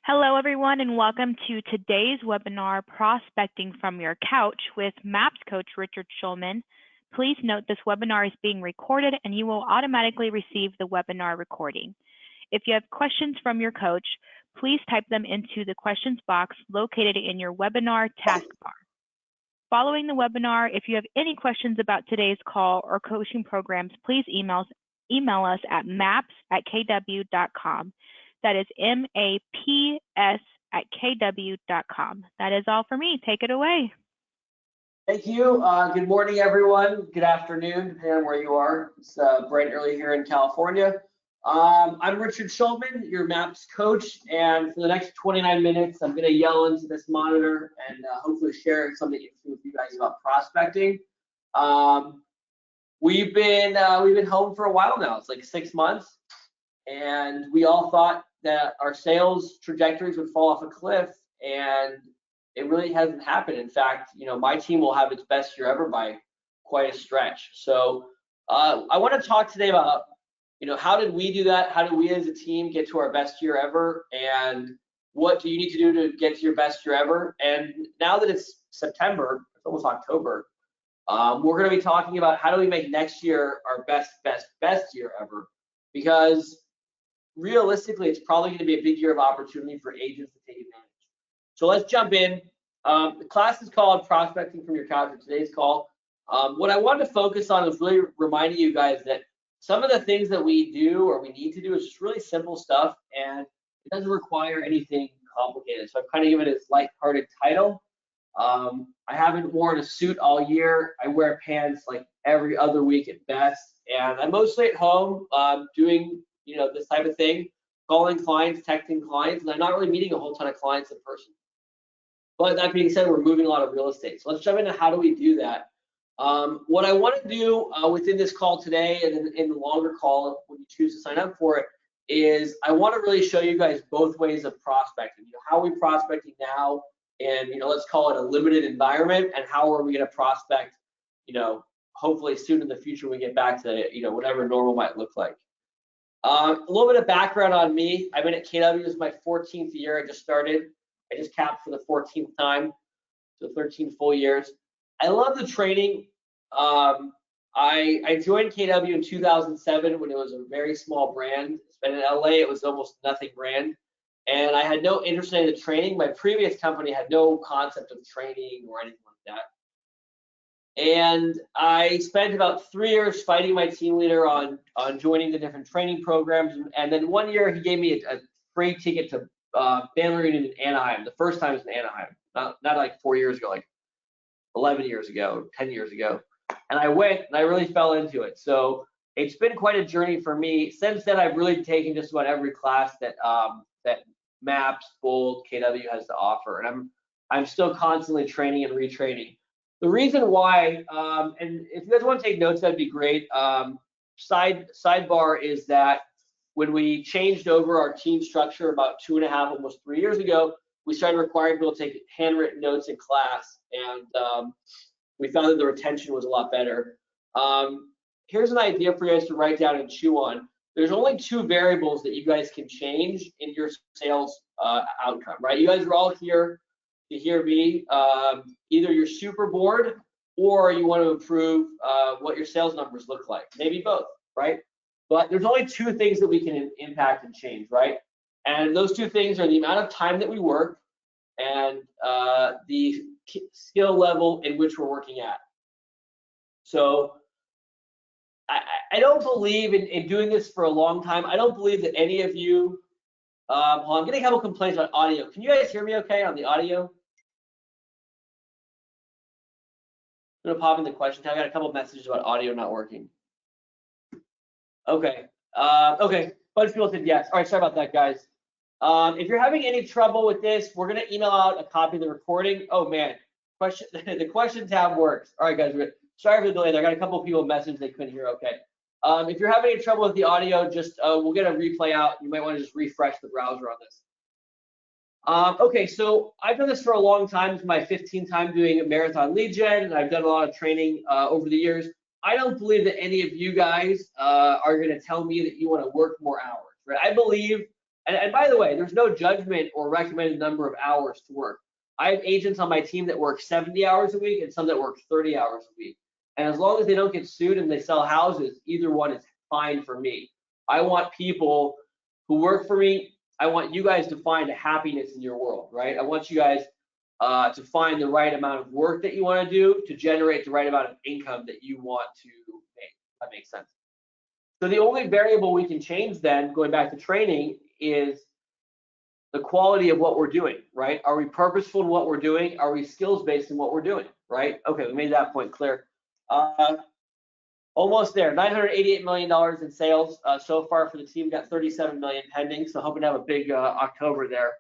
Hello, everyone, and welcome to today's webinar, Prospecting from Your Couch with MAPS Coach Richard Schulman. Please note this webinar is being recorded and you will automatically receive the webinar recording. If you have questions from your coach, please type them into the questions box located in your webinar taskbar. Following the webinar, if you have any questions about today's call or coaching programs, please email us at maps@kw.com. That is MAPS@kw.com. That is all for me. Take it away. Thank you. Good morning, everyone. Good afternoon, depending on where you are. It's bright and early here in California. I'm Richard Schulman, your MAPS coach, and for the next 29 minutes, I'm going to yell into this monitor and hopefully share something interesting with you guys about prospecting. We've been home for a while now. It's like 6 months, and we all thought that our sales trajectories would fall off a cliff, and it really hasn't happened. In fact, my team will have its best year ever by quite a stretch. So I want to talk today about, how did we do that? How did we as a team get to our best year ever? And what do you need to do to get to your best year ever? And now that it's September, it's almost October, we're going to be talking about how do we make next year our best year ever? Because realistically, it's probably going to be a big year of opportunity for agents to take advantage. So let's jump in. The class is called Prospecting from Your Couch for today's call. What I wanted to focus on is really reminding you guys that some of the things that we do or we need to do is just really simple stuff, and it doesn't require anything complicated. So I've kind of given it this lighthearted title. I haven't worn a suit all year. I wear pants like every other week at best, and I'm mostly at home doing this type of thing, calling clients, texting clients, and I'm not really meeting a whole ton of clients in person. But that being said, we're moving a lot of real estate. So let's jump into how do we do that. What I want to do within this call today and in the longer call, when you choose to sign up for it, is I want to really show you guys both ways of prospecting. How are we prospecting now, and let's call it a limited environment, and how are we going to prospect, hopefully soon in the future when we get back to whatever normal might look like. A little bit of background on me. I've been at KW. This is my 14th year. I just started. I just capped for the 14th time, so 13 full years. I love the training. I joined KW in 2007 when it was a very small brand. It's been in LA. It was almost nothing brand, and I had no interest in the training. My previous company had no concept of training or anything like that. And I spent about 3 years fighting my team leader on joining the different training programs. And then 1 year he gave me a free ticket to family reunion in Anaheim. The first time was in Anaheim, not like 4 years ago, like 11 years ago, 10 years ago. And I went and I really fell into it. So it's been quite a journey for me. Since then, I've really taken just about every class that MAPS, Bold, KW has to offer. And I'm still constantly training and retraining. The reason why, and if you guys want to take notes, that'd be great. Sidebar is that when we changed over our team structure about 2.5, almost 3 years ago, we started requiring people to take handwritten notes in class, and we found that the retention was a lot better. Here's an idea for you guys to write down and chew on. There's only 2 variables that you guys can change in your sales outcome, right? You guys are all here to hear me. Either you're super bored or you want to improve what your sales numbers look like. Maybe both, right? But there's only 2 things that we can impact and change, right? And those 2 things are the amount of time that we work and the skill level in which we're working at. So I don't believe in doing this for a long time. I don't believe that any of you, I'm getting a couple complaints about audio. Can you guys hear me okay on the audio? I'm gonna pop in the question tab. I got a couple of messages about audio not working. Okay, okay, a bunch of people said yes. All right, sorry about that, guys. If you're having any trouble with this, we're gonna email out a copy of the recording. Oh man, the question tab works. All right, guys, sorry for the delay. I got a couple of people message they couldn't hear okay. If you're having any trouble with the audio, just we'll get a replay out. You might want to just refresh the browser on this. Okay, so I've done this for a long time. It's my 15th time doing a marathon lead gen, and I've done a lot of training over the years. I don't believe that any of you guys are going to tell me that you want to work more hours, right? I believe And by the way, there's no judgment or recommended number of hours to work. I have agents on my team that work 70 hours a week and some that work 30 hours a week. And as long as they don't get sued and they sell houses, either one is fine for me. I want people who work for me, I want you guys to find a happiness in your world, right? I want you guys to find the right amount of work that you want to do to generate the right amount of income that you want to make. If that makes sense. So the only variable we can change then, going back to training, is the quality of what we're doing, right? Are we purposeful in what we're doing? Are we skills-based in what we're doing, right? Okay, we made that point clear. Almost there, $988 million in sales so far for the team. Got 37 million pending, so hoping to have a big October there.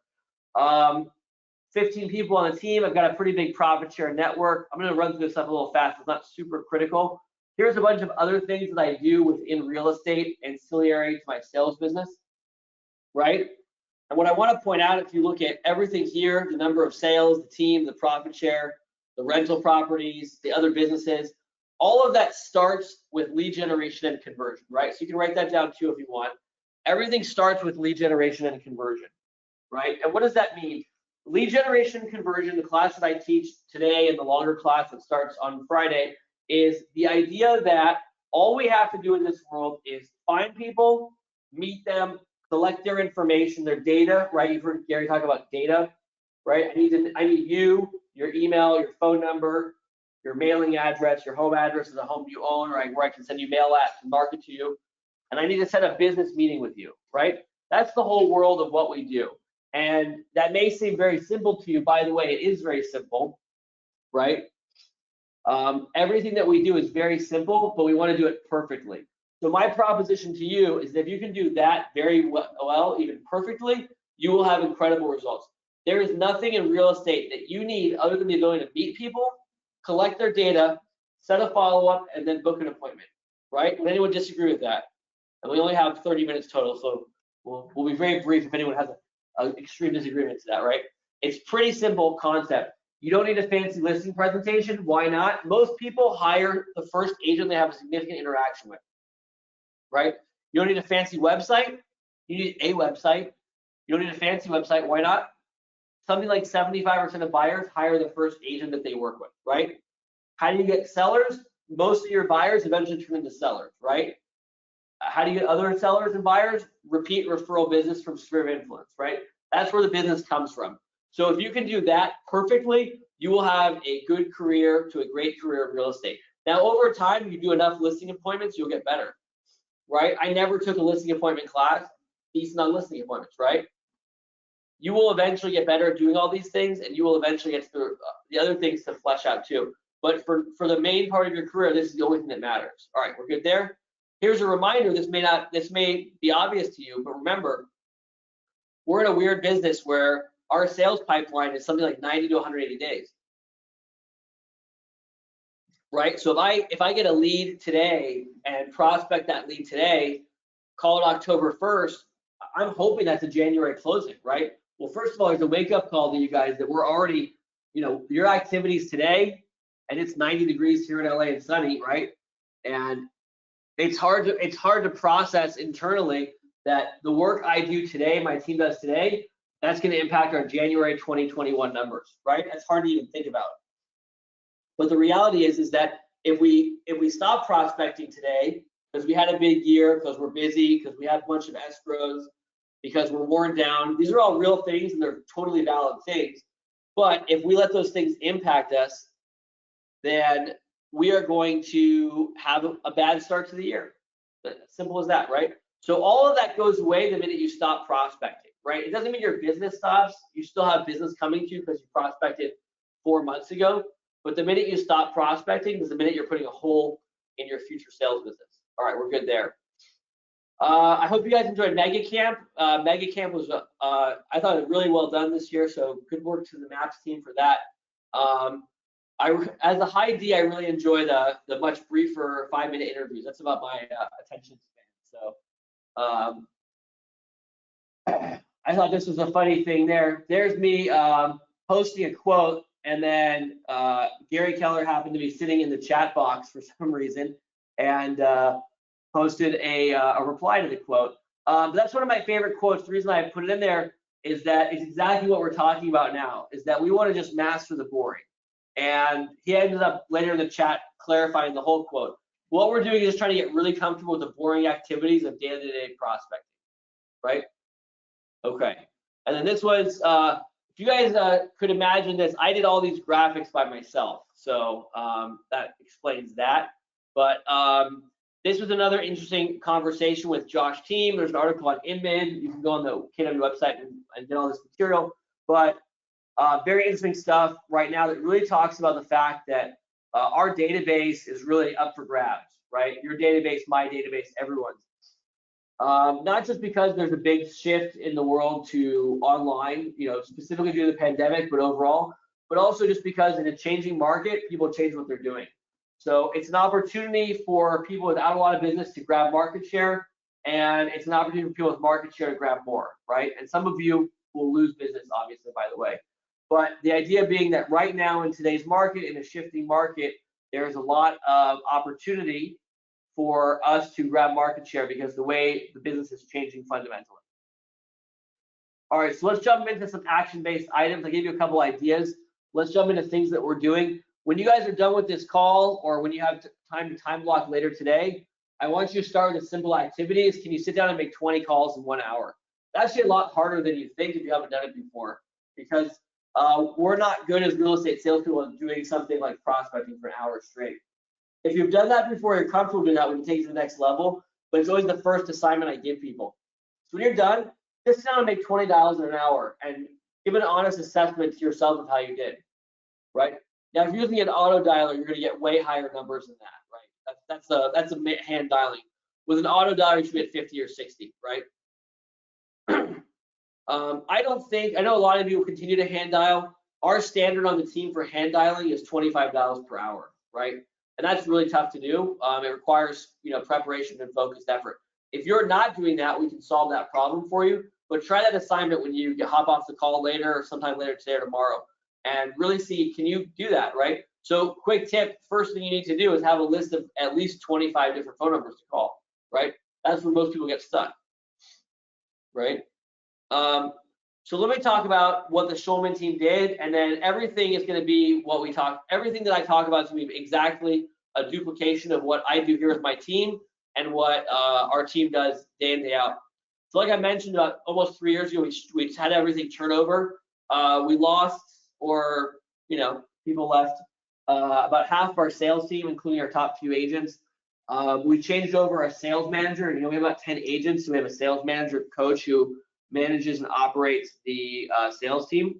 15 people on the team. I've got a pretty big profit share network. I'm gonna run through this stuff a little fast. It's not super critical. Here's a bunch of other things that I do within real estate, ancillary to my sales business, right? And what I want to point out, if you look at everything here, the number of sales, the team, the profit share, the rental properties, the other businesses, all of that starts with lead generation and conversion, right? So you can write that down too if you want. Everything starts with lead generation and conversion, right? And what does that mean? Lead generation and conversion, the class that I teach today and the longer class that starts on Friday, is the idea that all we have to do in this world is find people, meet them, collect their information, their data, right? You've heard Gary talk about data, right? I need you, your email, your phone number, your mailing address, your home address of the home you own, right? Where I can send you mail at to market to you. And I need to set a business meeting with you, right? That's the whole world of what we do. And that may seem very simple to you. By the way, it is very simple, right? Everything that we do is very simple, but we want to do it perfectly. So my proposition to you is that if you can do that very well, even perfectly, you will have incredible results. There is nothing in real estate that you need other than the ability to meet people, collect their data, set a follow-up, and then book an appointment, right? Would anyone disagree with that? And we only have 30 minutes total, so we'll be very brief if anyone has an extreme disagreement to that, right? It's pretty simple concept. You don't need a fancy listing presentation. Why not? Most people hire the first agent they have a significant interaction with, right? You don't need a fancy website. You need a website. You don't need a fancy website. Why not? Something like 75% of buyers hire the first agent that they work with, right? How do you get sellers? Most of your buyers eventually turn into sellers, right? How do you get other sellers and buyers? Repeat referral business from sphere of influence, right? That's where the business comes from. So if you can do that perfectly, you will have a good career to a great career in real estate. Now, over time, you do enough listing appointments, you'll get better, right? I never took a listing appointment class, decent on listing appointments, right? You will eventually get better at doing all these things, and you will eventually get to the other things to flesh out too. But for the main part of your career, this is the only thing that matters. All right, we're good there. Here's a reminder, this may be obvious to you, but remember, we're in a weird business where our sales pipeline is something like 90 to 180 days, right? So if I get a lead today and prospect that lead today, call it October 1st, I'm hoping that's a January closing, right? Well, first of all, there's a wake-up call to you guys that we're already, your activities today, and it's 90 degrees here in LA and sunny, right? And it's hard to process internally that the work I do today, my team does today, that's going to impact our January 2021 numbers, right? That's hard to even think about. But the reality is that if we stop prospecting today because we had a big year, because we're busy, because we have a bunch of escrows, because we're worn down, these are all real things and they're totally valid things. But if we let those things impact us, then we are going to have a bad start to the year. Simple as that, right? So all of that goes away the minute you stop prospecting, right? It doesn't mean your business stops. You still have business coming to you because you prospected 4 months ago. But the minute you stop prospecting is the minute you're putting a hole in your future sales business. All right, we're good there. I hope you guys enjoyed Mega Camp. Mega Camp was, I thought it really well done this year, so good work to the MAPS team for that. As a high D, I really enjoy the much briefer 5-minute interviews. That's about my attention span. So I thought this was a funny thing there. There's me posting a quote, and then Gary Keller happened to be sitting in the chat box for some reason and posted a reply to the quote. But that's one of my favorite quotes. The reason I put it in there is that it's exactly what we're talking about now, is that we want to just master the boring. And he ended up later in the chat clarifying the whole quote. What we're doing is just trying to get really comfortable with the boring activities of day-to-day prospecting, right? Okay. And then this was, if you guys could imagine this, I did all these graphics by myself. So that explains that. But this was another interesting conversation with Josh Team. There's an article on InMid. You can go on the KW website and get all this material. But very interesting stuff right now that really talks about the fact that our database is really up for grabs, right? Your database, my database, everyone's. Not just because there's a big shift in the world to online, specifically due to the pandemic, but overall, but also just because in a changing market, people change what they're doing. So it's an opportunity for people without a lot of business to grab market share, and it's an opportunity for people with market share to grab more, right? And some of you will lose business, obviously, by the way. But the idea being that right now in today's market, in a shifting market, there's a lot of opportunity for us to grab market share because the way the business is changing fundamentally. All right, so let's jump into some action-based items. I gave you a couple ideas. Let's jump into things that we're doing. When you guys are done with this call, or when you have time to time block later today, I want you to start with simple activities. Can you sit down and make 20 calls in 1 hour? That's actually a lot harder than you think if you haven't done it before, because we're not good as real estate salespeople at doing something like prospecting for an hour straight. If you've done that before, you're comfortable doing that, we can take it to the next level, but it's always the first assignment I give people. So when you're done, just sit down and make $20 in an hour and give an honest assessment to yourself of how you did, right? Now, if you're using an auto dialer, you're going to get way higher numbers than that, right? That's a hand dialing. With an auto dialer, you should be at 50 or 60, right? I know a lot of you will continue to hand dial. Our standard on the team for hand dialing is $25 per hour, right? And that's really tough to do. It requires, preparation and focused effort. If you're not doing that, we can solve that problem for you. But try that assignment when you hop off the call later or sometime later today or tomorrow, and really see, can you do that, right? So quick tip, first thing you need to do is have a list of at least 25 different phone numbers to call, right? That's where most people get stuck, right? So let me talk about what the Schulman team did, and then everything is going to be everything that I talk about is going to be exactly a duplication of what I do here with my team and what our team does day in, day out. So like I mentioned, about almost 3 years ago, we had everything turnover. We lost, or people left, about half of our sales team, including our top few agents. We changed over our sales manager. We have about 10 agents, so we have a sales manager coach who manages and operates the sales team.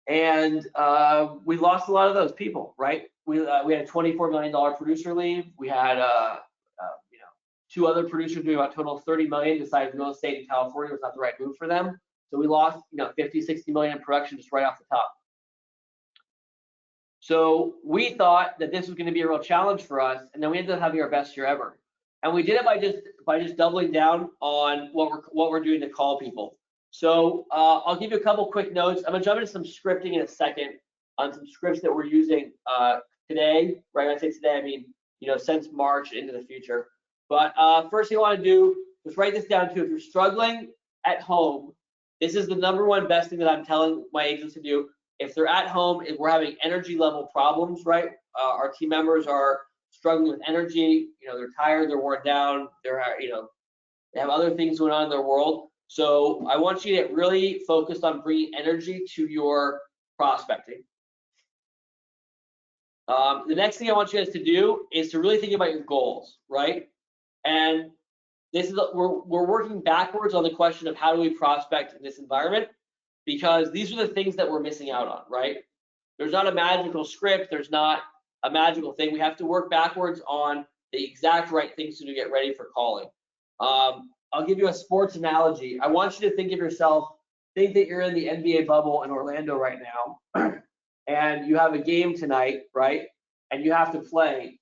And we lost a lot of those people, right? We had a $24 million producer leave. We had 2 other producers doing about a total of $30 million, decided real estate in California was not the right move for them. So we lost 50, 60 million in production just right off the top. So we thought that this was going to be a real challenge for us, and then we ended up having our best year ever. And we did it by just doubling down on what we're doing to call people. So I'll give you a couple quick notes. I'm gonna jump into some scripting in a second on some scripts that we're using today. Right, when I say today, I mean since March into the future. But first thing I want to do is write this down too. If you're struggling at home, this is the #1 best thing that I'm telling my agents to do. If they're at home, if we're having energy level problems, right? Our team members are struggling with energy. They're tired, they're worn down, they have other things going on in their world. So I want you to get really focused on bringing energy to your prospecting. The next thing I want you guys to do is to really think about your goals, right? And this is we're working backwards on the question of how do we prospect in this environment, because these are the things that we're missing out on, right? There's not a magical script, there's not a magical thing. We have to work backwards on the exact right things to do to get ready for calling. I'll give you a sports analogy. I want you to think of yourself, think that you're in the NBA bubble in Orlando right now, and you have a game tonight, right? And you have to play.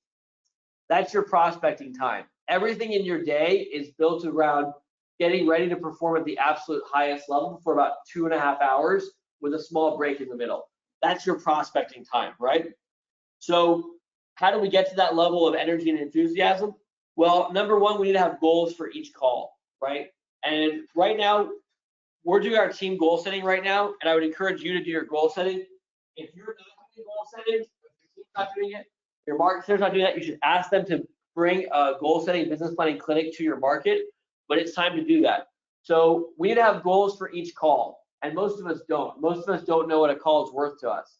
That's your prospecting time. Everything in your day is built around getting ready to perform at the absolute highest level for about 2.5 hours with a small break in the middle. That's your prospecting time, right? So how do we get to that level of energy and enthusiasm? Well, number one, we need to have goals for each call, right? And right now, we're doing our team goal setting right now, and I would encourage you to do your goal setting. If you're not doing goal setting, if your team's not doing it, your marketer's not doing that, you should ask them to bring a goal setting business planning clinic to your market, but it's time to do that. So we need to have goals for each call, and most of us don't. Most of us don't know what a call is worth to us.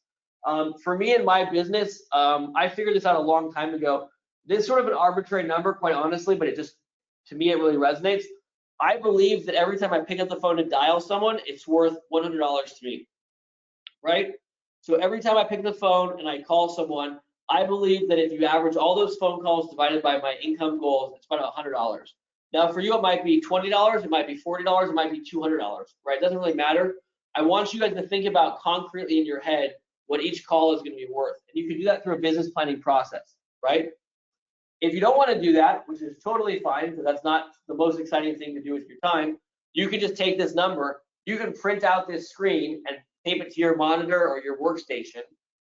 For me and my business, I figured this out a long time ago. This is sort of an arbitrary number, quite honestly, but it just, to me, it really resonates. I believe that every time I pick up the phone to dial someone, it's worth $100 to me, right? So every time I pick up the phone and I call someone, I believe that if you average all those phone calls divided by my income goals, it's about $100. Now for you, it might be $20, it might be $40, it might be $200, right? It doesn't really matter. I want you guys to think about concretely in your head what each call is going to be worth. And you can do that through a business planning process, right? If you don't want to do that, which is totally fine, because that's not the most exciting thing to do with your time, you can just take this number, you can print out this screen and tape it to your monitor or your workstation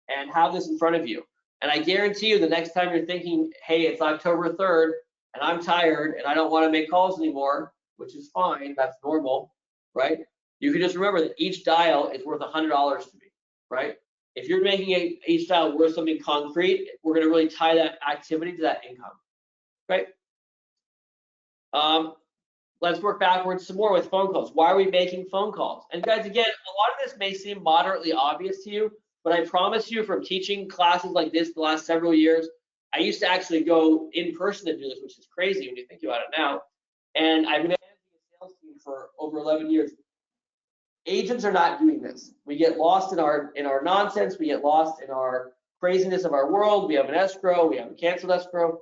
and have this in front of you. And I guarantee you the next time you're thinking, hey, it's October 3rd and I'm tired and I don't want to make calls anymore, which is fine, that's normal, right? You can just remember that each dial is worth $100 to me, right? If you're making each dial worth something concrete, we're going to really tie that activity to that income, right? Let's work backwards some more with phone calls. Why are we making phone calls? And guys, again, a lot of this may seem moderately obvious to you, but I promise you from teaching classes like this the last several years, I used to actually go in person to do this, which is crazy when you think about it now. And I've been managing a sales team for over 11 years. Agents are not doing this. We get lost in our nonsense. We get lost in our craziness of our world. We have an escrow. We have a canceled escrow.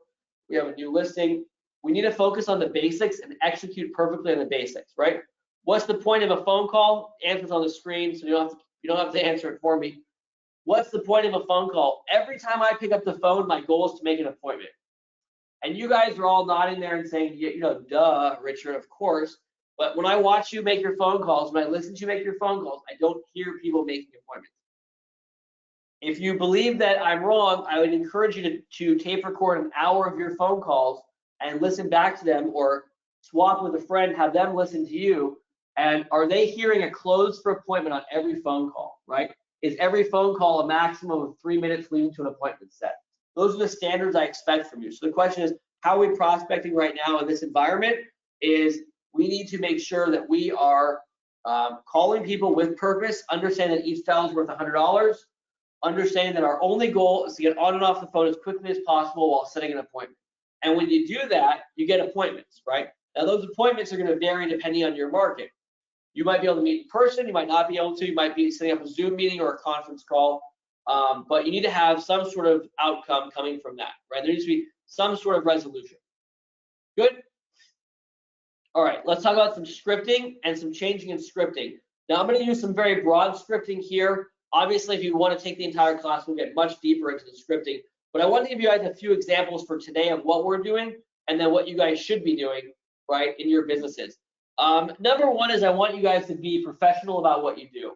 We have a new listing. We need to focus on the basics and execute perfectly on the basics, right? What's the point of a phone call? Answer's on the screen, so you don't have to answer it for me. What's the point of a phone call? Every time I pick up the phone, my goal is to make an appointment. And you guys are all nodding there and saying, you know, duh, Richard, of course. But when I watch you make your phone calls, when I listen to you make your phone calls, I don't hear people making appointments. If you believe that I'm wrong, I would encourage you to tape record an hour of your phone calls and listen back to them, or swap with a friend, have them listen to you. And are they hearing a close for appointment on every phone call, right? Is every phone call a maximum of 3 minutes leading to an appointment set? Those are the standards I expect from you. So the question is, how are we prospecting right now in this environment? Is we need to make sure that we are calling people with purpose, understand that each dial is worth $100, understanding that our only goal is to get on and off the phone as quickly as possible while setting an appointment. And when you do that, you get appointments, right? Now those appointments are going to vary depending on your market. You might be able to meet in person, you might not be able to, you might be setting up a Zoom meeting or a conference call, but you need to have some sort of outcome coming from that, right? There needs to be some sort of resolution. Good? All right, let's talk about some scripting and some changing in scripting. Now I'm going to use some very broad scripting here. Obviously, if you want to take the entire class, we'll get much deeper into the scripting. But I want to give you guys a few examples for today of what we're doing and then what you guys should be doing, right, in your businesses. Number one is I want you guys to be professional about what you do.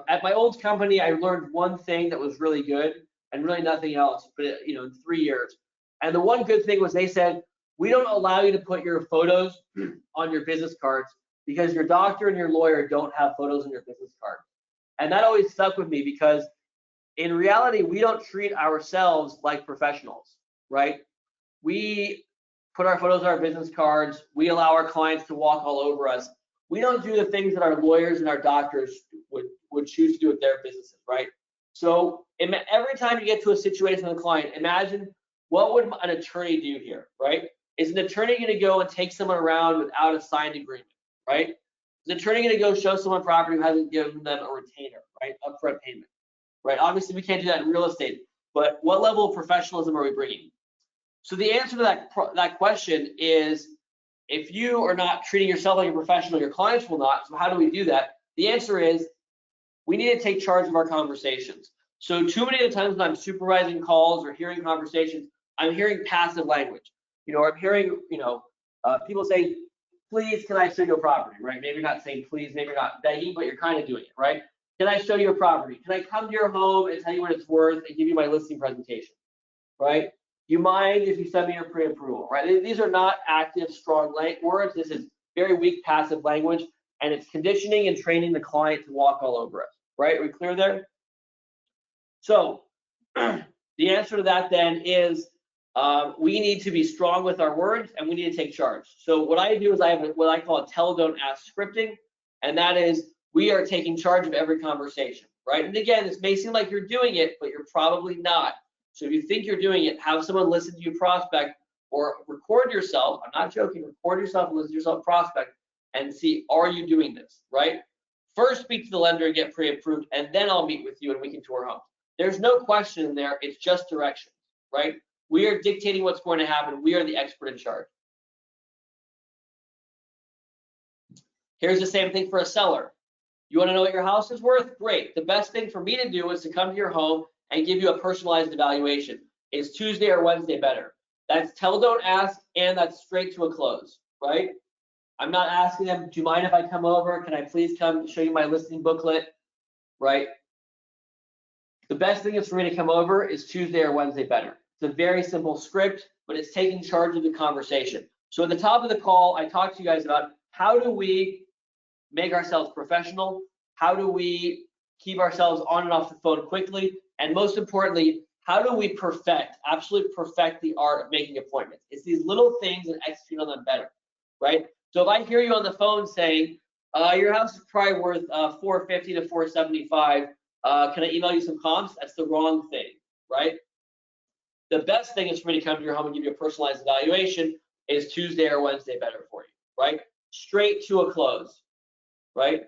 At my old company, I learned one thing that was really good and really nothing else, but you know, in 3 years. And the one good thing was they said, we don't allow you to put your photos on your business cards because your doctor and your lawyer don't have photos on your business card. And that always stuck with me because in reality, we don't treat ourselves like professionals, right? We put our photos on our business cards. We allow our clients to walk all over us. We don't do the things that our lawyers and our doctors would choose to do with their businesses, right? So every time you get to a situation with a client, imagine what would an attorney do here, right? Is an attorney going to go and take someone around without a signed agreement, right? Is an attorney going to go show someone property who hasn't given them a retainer, right? Upfront payment, right? Obviously, we can't do that in real estate, but what level of professionalism are we bringing? So the answer to that question is, if you are not treating yourself like a professional, your clients will not. So how do we do that? The answer is, we need to take charge of our conversations. So too many of the times when I'm supervising calls or hearing conversations, I'm hearing passive language. You know, I'm hearing, people say, please, can I show you a property, right? Maybe you're not saying please, maybe you're not begging, but you're kind of doing it, right? Can I show you a property? Can I come to your home and tell you what it's worth and give you my listing presentation, right? you mind if you send me your pre-approval, right? These are not active, strong words. This is very weak passive language, and it's conditioning and training the client to walk all over us, right? Are we clear there? So the answer to that then is we need to be strong with our words, and we need to take charge. So what I do is I have what I call a tell, don't, ask scripting, and that is we are taking charge of every conversation, right? And again, this may seem like you're doing it, but you're probably not. So if you think you're doing it, have someone listen to you prospect, or record yourself. I'm not joking. Record yourself and listen to yourself prospect and see, are you doing this, right? First, speak to the lender and get pre-approved, and then I'll meet with you and we can tour homes. There's no question in there. It's just directions, right? We are dictating what's going to happen. We are the expert in charge. Here's the same thing for a seller. You want to know what your house is worth? Great. The best thing for me to do is to come to your home and give you a personalized evaluation. Is Tuesday or Wednesday better? That's tell, don't ask, and that's straight to a close, right? I'm not asking them, do you mind if I come over? Can I please come show you my listing booklet, right? The best thing is for me to come over is Tuesday or Wednesday better. It's a very simple script, but it's taking charge of the conversation. So at the top of the call, I talked to you guys about how do we make ourselves professional? How do we keep ourselves on and off the phone quickly? And most importantly, how do we absolutely perfect the art of making appointments? It's these little things and execute on them better, right? So if I hear you on the phone saying, your house is probably worth $450 to $475, can I email you some comps? That's the wrong thing, right? The best thing is for me to come to your home and give you a personalized evaluation. Is Tuesday or Wednesday better for you, right? Straight to a close, right?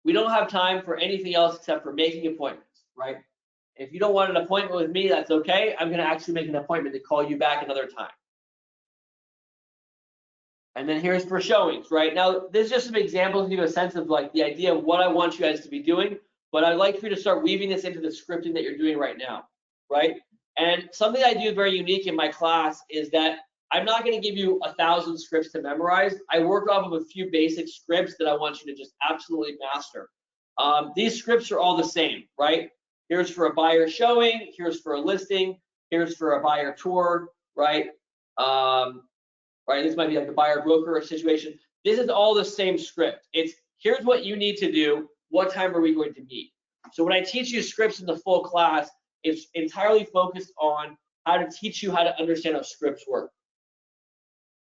We don't have time for anything else except for making appointments, right? If you don't want an appointment with me, that's okay. I'm going to actually make an appointment to call you back another time. And then here's for showings, right? Now, this is just some examples to give you a sense of like the idea of what I want you guys to be doing, but I'd like for you to start weaving this into the scripting that you're doing right now, right? And something I do very unique in my class is that I'm not going to give you 1,000 scripts to memorize. I work off of a few basic scripts that I want you to just absolutely master. These scripts are all the same, right? Here's for a buyer showing, here's for a listing, here's for a buyer tour, right? Right, this might be like a buyer broker situation. This is all the same script. It's here's what you need to do. What time are we going to meet? So when I teach you scripts in the full class, it's entirely focused on how to teach you how to understand how scripts work.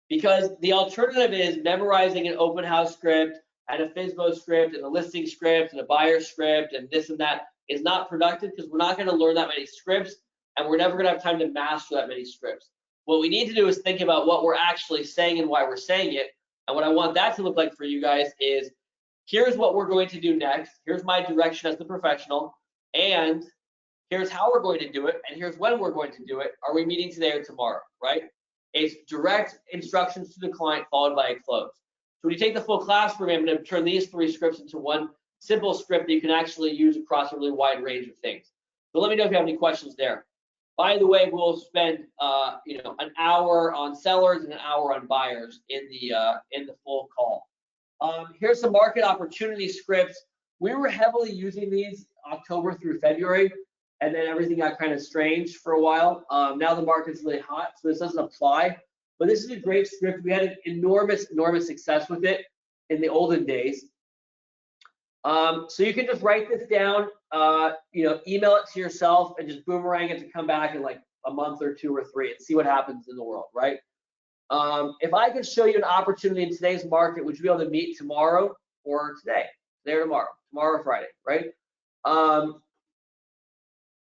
Because the alternative is memorizing an open house script and a FSBO script and a listing script and a buyer script and this and that is not productive because we're not going to learn that many scripts and we're never going to have time to master that many scripts. What we need to do is think about what we're actually saying and why we're saying it. And what I want that to look like for you guys is here's what we're going to do next. Here's my direction as the professional. And here's how we're going to do it. And here's when we're going to do it. Are we meeting today or tomorrow, right? It's direct instructions to the client followed by a close. So when you take the full class program, I'm going to turn these 3 scripts into one simple script that you can actually use across a really wide range of things. So let me know if you have any questions there. By the way, we'll spend an hour on sellers and an hour on buyers in the full call. Here's some market opportunity scripts. We were heavily using these October through February, and then everything got kind of strange for a while. Now the market's really hot, so this doesn't apply. But this is a great script. We had an enormous success with it in the olden days. So you can just write this down, email it to yourself and just boomerang it to come back in like a month or 2 or 3 and see what happens in the world, right? If I could show you an opportunity in today's market, would you be able to meet tomorrow or today or tomorrow or Friday, right?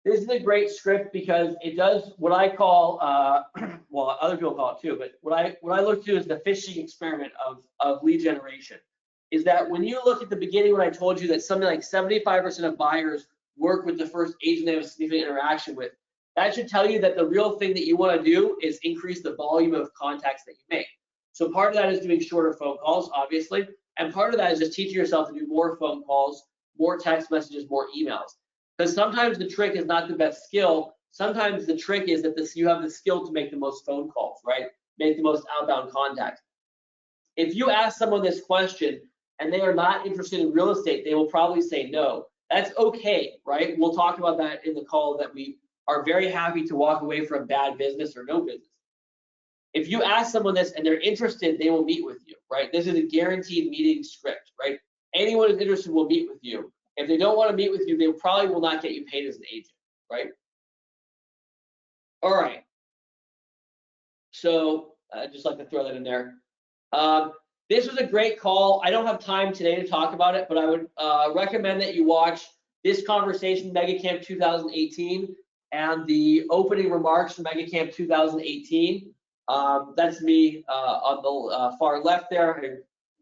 This is a great script because it does what I call, well, other people call it too, but what I look to is the fishing experiment of lead generation. Is that when you look at the beginning when I told you that something like 75% of buyers work with the first agent they have a significant interaction with, that should tell you that the real thing that you want to do is increase the volume of contacts that you make. So part of that is doing shorter phone calls, obviously, and part of that is just teaching yourself to do more phone calls, more text messages, more emails. Because sometimes the trick is not the best skill. Sometimes the trick is that you have the skill to make the most phone calls, right? Make the most outbound contacts. If you ask someone this question, and they are not interested in real estate, they will probably say no. That's okay, right? We'll talk about that in the call that we are very happy to walk away from bad business or no business. If you ask someone this and they're interested, they will meet with you, right? This is a guaranteed meeting script, right? Anyone who's interested will meet with you. If they don't want to meet with you, they probably will not get you paid as an agent, right? All right. So I'd just like to throw that in there. This was a great call. I don't have time today to talk about it, but I would recommend that you watch this conversation, Mega Camp 2018, and the opening remarks from Mega Camp 2018. That's me on the far left there. I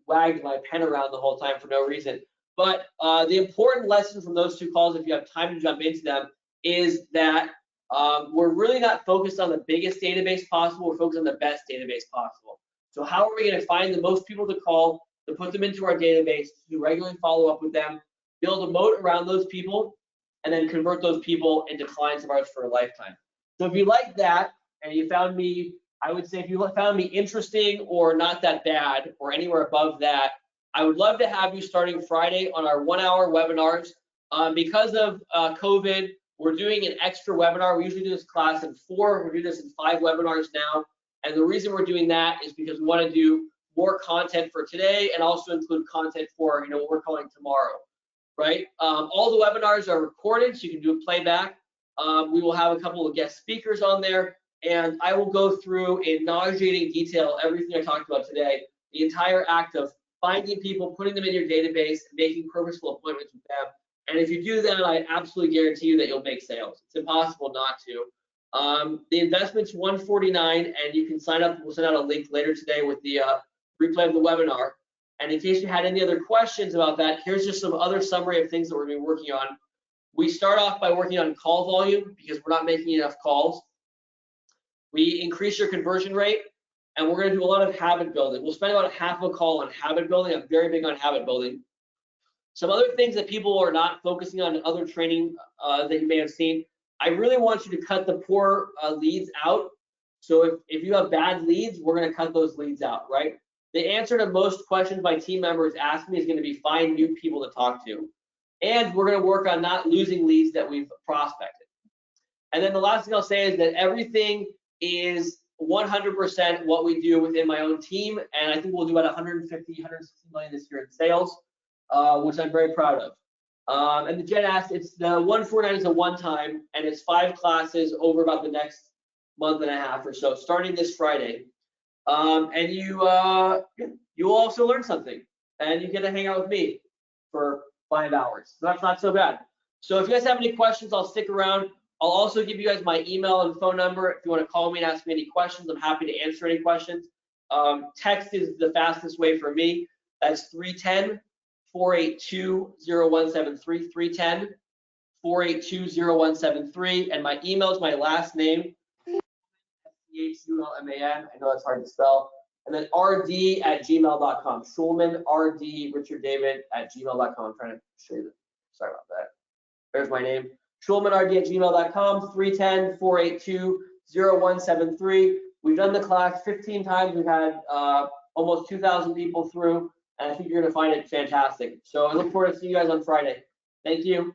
wagged my pen around the whole time for no reason. But the important lesson from those two calls, if you have time to jump into them, is that we're really not focused on the biggest database possible. We're focused on the best database possible. So how are we going to find the most people to call, to put them into our database, to regularly follow up with them, build a moat around those people, and then convert those people into clients of ours for a lifetime. So if you like that and you found me, I would say if you found me interesting or not that bad or anywhere above that, I would love to have you starting Friday on our 1-hour webinars. Because of COVID, we're doing an extra webinar. We usually do this class in 4. We're doing this in 5 webinars now. And the reason we're doing that is because we want to do more content for today and also include content for, you know, what we're calling tomorrow, right? All the webinars are recorded, so you can do a playback. We will have a couple of guest speakers on there, and I will go through in nauseating detail everything I talked about today, the entire act of finding people, putting them in your database, making purposeful appointments with them. And if you do that, I absolutely guarantee you that you'll make sales. It's impossible not to. The investment's $149, and you can sign up. We'll send out a link later today with the replay of the webinar. And in case you had any other questions about that, here's just some other summary of things that we're going to be working on. We start off by working on call volume because we're not making enough calls. We increase your conversion rate, and we're going to do a lot of habit building. We'll spend about half of a call on habit building. I'm very big on habit building. Some other things that people are not focusing on in other training that you may have seen, I really want you to cut the poor leads out. So if you have bad leads, we're going to cut those leads out, right? The answer to most questions my team members ask me is going to be find new people to talk to. And we're going to work on not losing leads that we've prospected. And then the last thing I'll say is that everything is 100% what we do within my own team. And I think we'll do about 150, 160 million this year in sales, which I'm very proud of. And the Jen asked, it's the 149 is a one-time, and it's 5 classes over about the next month and a half or so, starting this Friday. And you will also learn something, and you get to hang out with me for 5 hours. So that's not so bad. So if you guys have any questions, I'll stick around. I'll also give you guys my email and phone number. If you want to call me and ask me any questions, I'm happy to answer any questions. Text is the fastest way for me. That's 310-482-0173, 310-482-0173. And my email is my last name, Schulman. I know that's hard to spell. And then rd@gmail.com. Schulman, RD, Richard David @gmail.com. I'm trying to show you. Sorry about that. There's my name. SchulmanRD@gmail.com. 310-482-0173. We've done the class 15 times. We've had almost 2,000 people through, and I think you're going to find it fantastic. So I look forward to seeing you guys on Friday. Thank you.